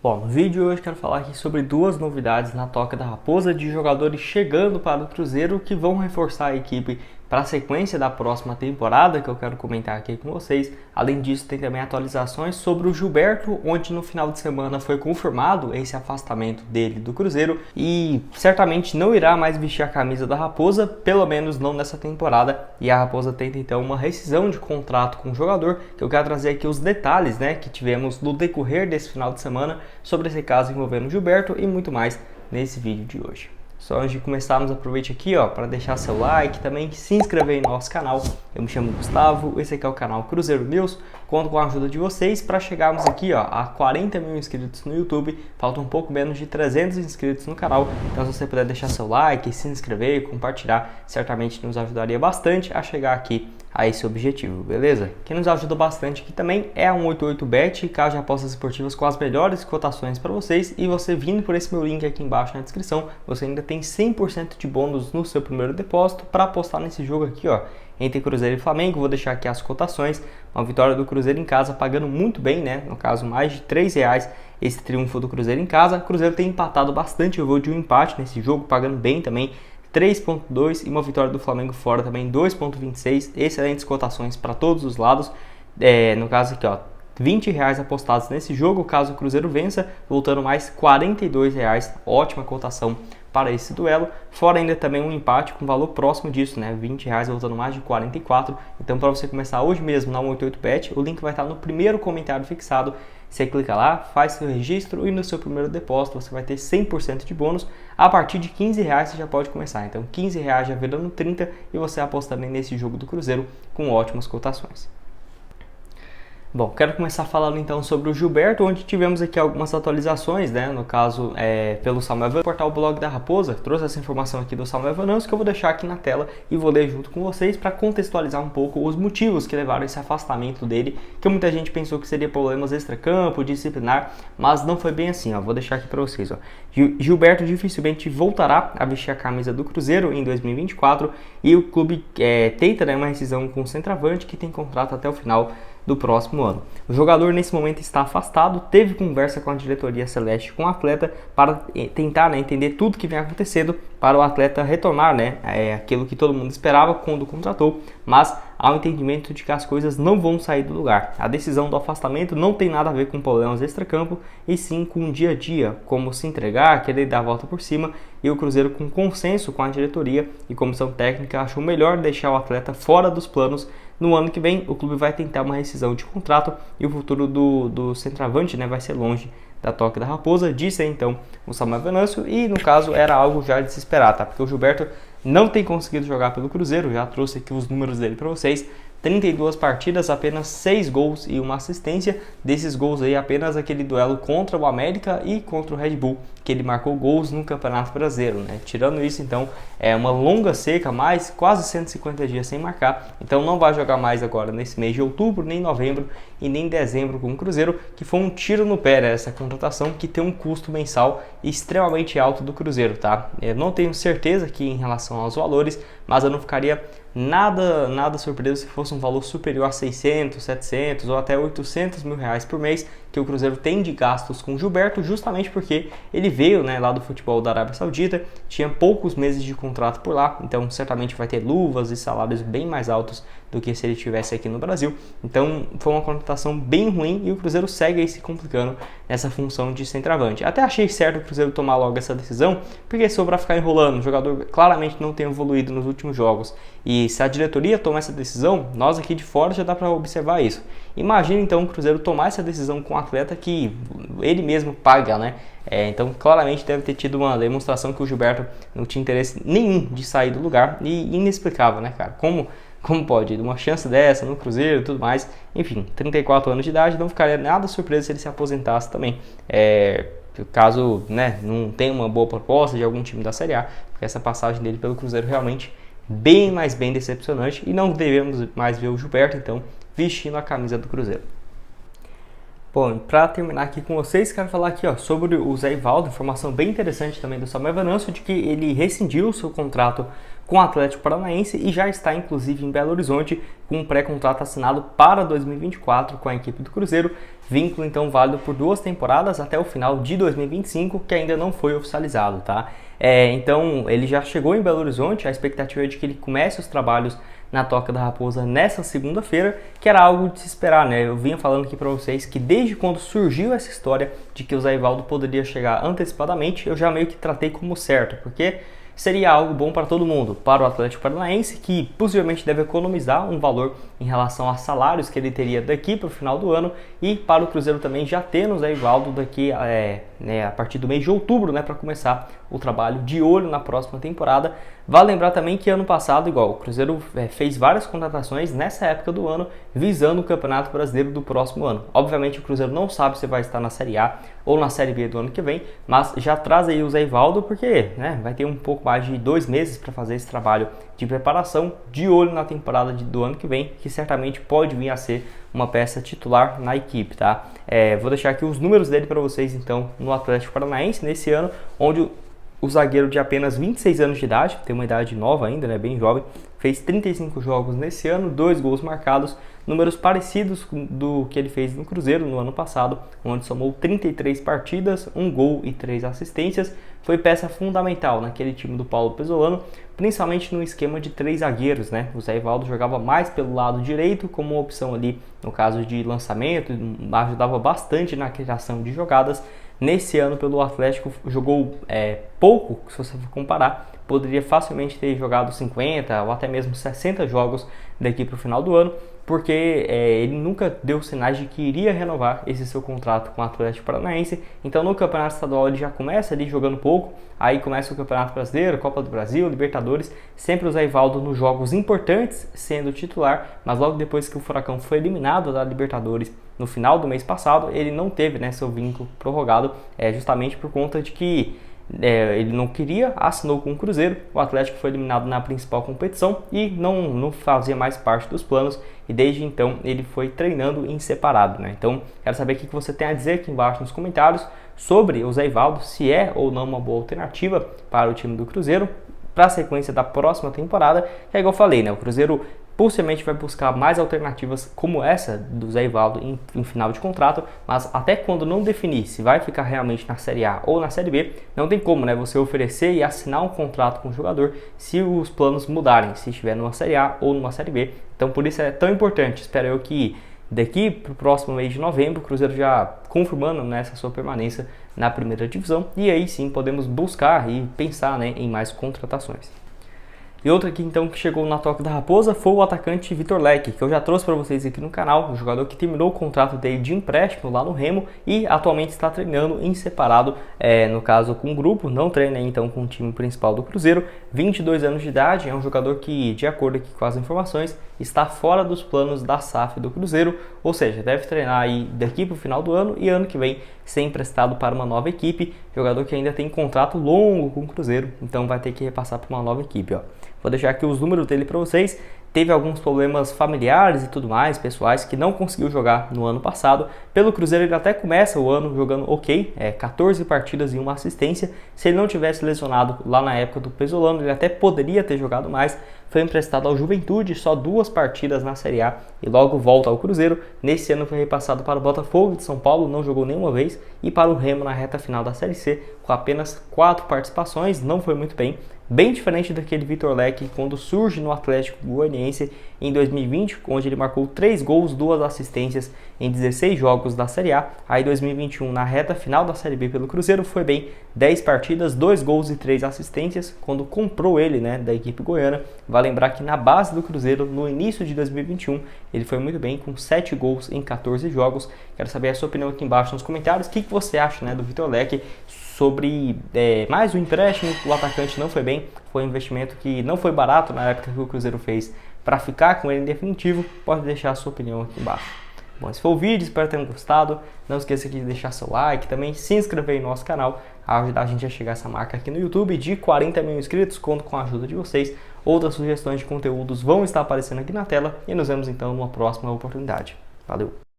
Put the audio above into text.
Bom, no vídeo de hoje quero falar aqui sobre duas novidades na Toca da Raposa de jogadores chegando para o Cruzeiro que vão reforçar a equipe para a sequência da próxima temporada, que eu quero comentar aqui com vocês. Além disso, tem também atualizações sobre o Gilberto, onde no final de semana foi confirmado esse afastamento dele do Cruzeiro e certamente não irá mais vestir a camisa da Raposa, pelo menos não nessa temporada, e a Raposa tenta então uma rescisão de contrato com o jogador, que eu quero trazer aqui os detalhes, que tivemos no decorrer desse final de semana sobre esse caso envolvendo o Gilberto e muito mais nesse vídeo de hoje. Só antes de começarmos, aproveite aqui para deixar seu like, também se inscrever no nosso canal. Eu me chamo Gustavo, esse aqui é o canal Cruzeiro News. Conto com a ajuda de vocês para chegarmos aqui a 40 mil inscritos no YouTube. Falta um pouco menos de 300 inscritos no canal. Então se você puder deixar seu like, se inscrever e compartilhar, certamente nos ajudaria bastante a chegar aqui a esse objetivo, beleza? Quem nos ajuda bastante aqui também é a 188Bet, casa de apostas esportivas com as melhores cotações para vocês, e você vindo por esse meu link aqui embaixo na descrição, você ainda tem 100% de bônus no seu primeiro depósito para apostar nesse jogo aqui, entre Cruzeiro e Flamengo. Vou deixar aqui as cotações. Uma vitória do Cruzeiro em casa pagando muito bem, no caso mais de R$3 esse triunfo do Cruzeiro em casa. O Cruzeiro tem empatado bastante, eu vou de um empate nesse jogo, pagando bem também, 3.2, e uma vitória do Flamengo fora também 2.26, excelentes cotações para todos os lados. No caso aqui, R$20 apostados nesse jogo, caso o Cruzeiro vença, voltando mais R$42, ótima cotação para esse duelo. Fora ainda também um empate com valor próximo disso, R$20 voltando mais de 44. Então, para você começar hoje mesmo na 188Bet, o link vai estar no primeiro comentário fixado. Você clica lá, faz seu registro e no seu primeiro depósito você vai ter 100% de bônus. A partir de R$15 você já pode começar. Então R$15 já virando 30 e você aposta também nesse jogo do Cruzeiro com ótimas cotações. Bom, quero começar falando então sobre o Gilberto, onde tivemos aqui algumas atualizações, no caso pelo Samuel Venâncio, portal Blog da Raposa, trouxe essa informação aqui do Samuel Venâncio, que eu vou deixar aqui na tela e vou ler junto com vocês para contextualizar um pouco os motivos que levaram esse afastamento dele, que muita gente pensou que seria problemas extracampo, disciplinar, mas não foi bem assim, vou deixar aqui para vocês. Gilberto dificilmente voltará a vestir a camisa do Cruzeiro em 2024 e o clube tenta uma rescisão com o centroavante, que tem contrato até o final do próximo ano. O jogador nesse momento está afastado, teve conversa com a diretoria celeste, com o atleta, para tentar entender tudo que vem acontecendo, para o atleta retornar aquilo que todo mundo esperava quando contratou, mas há um entendimento de que as coisas não vão sair do lugar. A decisão do afastamento não tem nada a ver com problemas extracampo, e sim com o dia a dia, como se entregar, querer dar a volta por cima, e o Cruzeiro, com consenso com a diretoria e comissão técnica, achou melhor deixar o atleta fora dos planos. No ano que vem, o clube vai tentar uma rescisão de contrato e o futuro do centroavante vai ser longe da Toca da Raposa, disse então o Samuel Venâncio, e no caso era algo já de se esperar, porque o Gilberto não tem conseguido jogar pelo Cruzeiro. Já trouxe aqui os números dele para vocês. 32 partidas, apenas 6 gols e uma assistência. Desses gols aí, apenas aquele duelo contra o América e contra o Red Bull, que ele marcou gols no Campeonato Brasileiro, Tirando isso, então, é uma longa seca, mais quase 150 dias sem marcar. Então não vai jogar mais agora nesse mês de outubro, nem novembro e nem dezembro com o Cruzeiro, que foi um tiro no pé essa contratação, que tem um custo mensal extremamente alto do Cruzeiro, Eu não tenho certeza aqui em relação aos valores, mas eu não ficaria nada surpreso se fosse um valor superior a 600, 700 ou até 800 mil reais por mês que o Cruzeiro tem de gastos com o Gilberto, justamente porque ele veio lá do futebol da Arábia Saudita, tinha poucos meses de contrato por lá, então certamente vai ter luvas e salários bem mais altos do que se ele estivesse aqui no Brasil. Então foi uma contratação bem ruim e o Cruzeiro segue aí se complicando nessa função de centroavante. Até achei certo o Cruzeiro tomar logo essa decisão, porque sobra ficar enrolando, o jogador claramente não tem evoluído nos últimos jogos, e se a diretoria tomar essa decisão, nós aqui de fora já dá para observar isso. Imagina então o Cruzeiro tomar essa decisão com um atleta que ele mesmo paga, Então claramente deve ter tido uma demonstração que o Gilberto não tinha interesse nenhum de sair do lugar, e inexplicável, cara? Como pode? Uma chance dessa no Cruzeiro e tudo mais. Enfim, 34 anos de idade, não ficaria nada surpreso se ele se aposentasse também. Caso não tenha uma boa proposta de algum time da Série A, porque essa passagem dele pelo Cruzeiro realmente bem decepcionante, e não devemos mais ver o Gilberto então vestindo a camisa do Cruzeiro. Bom, para terminar aqui com vocês, quero falar aqui sobre o Zé Ivaldo, informação bem interessante também do Samuel Venâncio, de que ele rescindiu o seu contrato com o Atlético Paranaense e já está inclusive em Belo Horizonte com um pré-contrato assinado para 2024 com a equipe do Cruzeiro. vínculo então válido por 2 temporadas até o final de 2025, que ainda não foi oficializado, tá? Então ele já chegou em Belo Horizonte, a expectativa é de que ele comece os trabalhos na Toca da Raposa nessa segunda-feira, que era algo de se esperar, né? Eu vinha falando aqui para vocês que desde quando surgiu essa história de que o Zé Ivaldo poderia chegar antecipadamente, eu já meio que tratei como certo, porque seria algo bom para todo mundo, para o Atlético Paranaense, que possivelmente deve economizar um valor em relação a salários que ele teria daqui para o final do ano, e para o Cruzeiro também já tendo o Zé Ivaldo daqui a partir do mês de outubro, né, para começar o trabalho de olho na próxima temporada. Vale lembrar também que ano passado, igual, o Cruzeiro fez várias contratações nessa época do ano, visando o Campeonato Brasileiro do próximo ano. Obviamente o Cruzeiro não sabe se vai estar na Série A ou na Série B do ano que vem, mas já traz aí o Zé Ivaldo, porque vai ter um pouco mais de 2 meses para fazer esse trabalho de preparação, de olho na temporada do ano que vem, que certamente pode vir a ser uma peça titular na equipe, tá? Vou deixar aqui os números dele para vocês então no Atlético Paranaense nesse ano, onde o zagueiro de apenas 26 anos de idade, tem uma idade nova ainda, né, bem jovem, fez 35 jogos nesse ano, 2 gols marcados, números parecidos do que ele fez no Cruzeiro no ano passado, onde somou 33 partidas, 1 gol e 3 assistências. Foi peça fundamental naquele time do Paulo Pesolano, principalmente no esquema de 3 zagueiros, né? O Zé Ivaldo jogava mais pelo lado direito, como uma opção ali no caso de lançamento, ajudava bastante na criação de jogadas. Nesse ano, pelo Atlético, jogou pouco, se você for comparar, poderia facilmente ter jogado 50 ou até mesmo 60 jogos daqui para o final do ano, porque ele nunca deu sinais de que iria renovar esse seu contrato com o Atlético Paranaense. Então no Campeonato Estadual ele já começa ali jogando pouco, aí começa o Campeonato Brasileiro, Copa do Brasil, Libertadores, sempre o Zé Ivaldo nos jogos importantes sendo titular, mas logo depois que o Furacão foi eliminado da Libertadores no final do mês passado, ele não teve, né, seu vínculo prorrogado, justamente por conta de que ele não queria, assinou com o Cruzeiro, o Atlético foi eliminado na principal competição e não fazia mais parte dos planos, e desde então ele foi treinando em separado, né? Então quero saber o que você tem a dizer aqui embaixo nos comentários sobre o Zé Ivaldo, se é ou não uma boa alternativa para o time do Cruzeiro para a sequência da próxima temporada. Que é igual eu falei, né? O Cruzeiro possivelmente vai buscar mais alternativas como essa do Zé Ivaldo em final de contrato, mas até quando não definir se vai ficar realmente na Série A ou na Série B, não tem como, né, você oferecer e assinar um contrato com o jogador se os planos mudarem, se estiver numa Série A ou numa Série B. Então por isso é tão importante, espero eu que daqui para o próximo mês de novembro, o Cruzeiro já confirmando nessa sua permanência na primeira divisão, e aí sim podemos buscar e pensar, né, em mais contratações. E outra aqui então que chegou na Toca da Raposa foi o atacante Vitor Leque, que eu já trouxe para vocês aqui no canal, um jogador que terminou o contrato dele de empréstimo lá no Remo e atualmente está treinando em separado, no caso com o grupo, não treina então com o time principal do Cruzeiro, 22 anos de idade, é um jogador que, de acordo aqui com as informações, está fora dos planos da SAF do Cruzeiro, ou seja, deve treinar aí daqui para o final do ano e ano que vem ser emprestado para uma nova equipe, jogador que ainda tem contrato longo com o Cruzeiro, então vai ter que repassar para uma nova equipe, ó. Vou deixar aqui os números dele para vocês. Teve alguns problemas familiares e tudo mais, pessoais, que não conseguiu jogar no ano passado. Pelo Cruzeiro ele até começa o ano jogando ok, 14 partidas e 1 assistência. Se ele não tivesse lesionado lá na época do Pesolano, ele até poderia ter jogado mais. Foi emprestado ao Juventude, só 2 partidas na Série A e logo volta ao Cruzeiro. Nesse ano foi repassado para o Botafogo de São Paulo, não jogou nenhuma vez, e para o Remo na reta final da Série C, com apenas 4 participações, não foi muito bem. Bem diferente daquele Vitor Leque quando surge no Atlético Goianiense em 2020, onde ele marcou 3 gols, 2 assistências em 16 jogos da Série A. Aí 2021, na reta final da Série B pelo Cruzeiro, foi bem, 10 partidas, 2 gols e 3 assistências, quando comprou ele, né, da equipe goiana. Vai lembrar que na base do Cruzeiro, no início de 2021, ele foi muito bem, com 7 gols em 14 jogos. Quero saber a sua opinião aqui embaixo nos comentários. O que você acha, né, do Vitor Leque? Sobre mais o empréstimo, o atacante não foi bem, foi um investimento que não foi barato na época que o Cruzeiro fez para ficar com ele em definitivo. Pode deixar a sua opinião aqui embaixo. Bom, esse foi o vídeo, espero que tenham gostado. Não esqueça de deixar seu like, também se inscrever no nosso canal, a ajudar a gente a chegar a essa marca aqui no YouTube de 40 mil inscritos. Conto com a ajuda de vocês. Outras sugestões de conteúdos vão estar aparecendo aqui na tela e nos vemos então numa próxima oportunidade. Valeu!